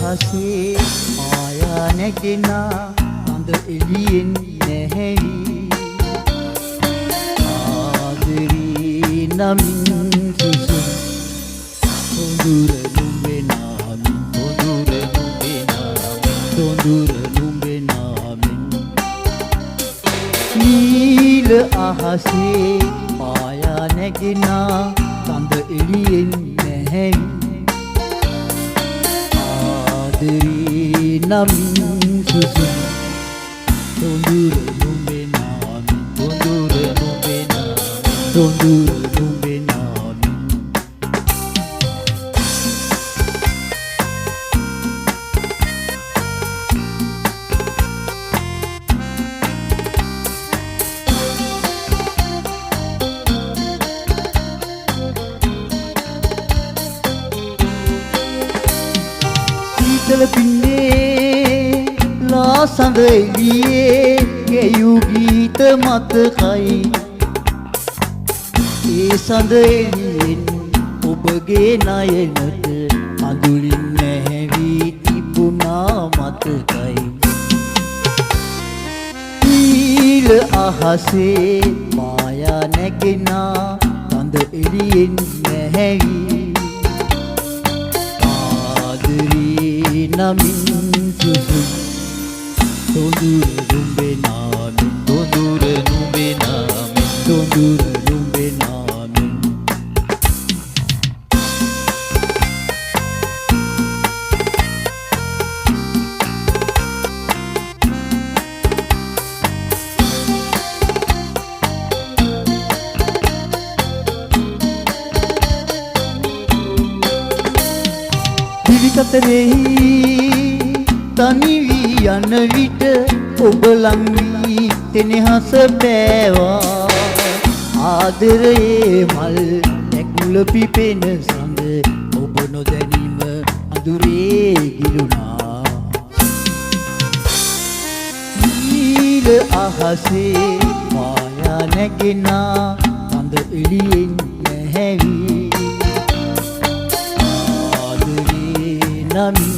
අහසේ මායා නැගෙන අඳ එළියෙන් නැහැවි ආදරී නමින් සුසුම් තොඳුර නුඹේ නාමින් තොඳුර නුඹේ නාමින් තොඳුර නුඹේ නාමින් නීල අහසේ මායා නැගෙන අඳ එළියෙන් නැහැවි ආදරී නමින් සුසුම් තොඳුර නුඹේ නාමින් තොඳුර නුඹේ නාමින් තොඳුර නුඹේ නාමින් සීතල පින්නේ ලා සඳ එළියේ ගැයූ ගීත මතකයි ඒ සඳ එළියෙන් ඔබගේ නයනට අඳුලින් නැහැවී තිබුණා මතකයි නීල අහසේ මායා නැගෙන සඳ එළියෙන් නැහැවී ආදරී නමින් සුසුම් තොඳුර නුඹේ නාමින් තොඳුර නුඹේ නාමින් තොඳුර නුඹේ නාමින් දිවිකතරෙහි තනි වී යන විට ඔබ ලං වී තෙනෙහස පෑවා ආදරයේ මල් ඇකුල පිපෙන සඳ ඔබ නොදැනීම අඳුරේ ගිලුණා නීල අහසේ මායා නැගෙන සඳ එළියෙන් නැහැවි ආදරේ නමින්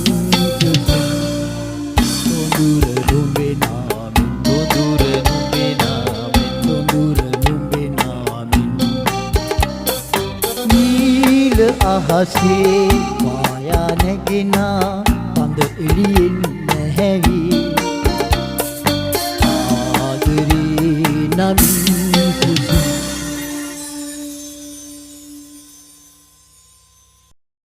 තොඳුර නුඹේ නාමින් තොඳුර නුඹේ නාමින් තොඳුර නුඹේ නාමින් නීල අහසේ මායා නැගෙන අඳ එළියෙන්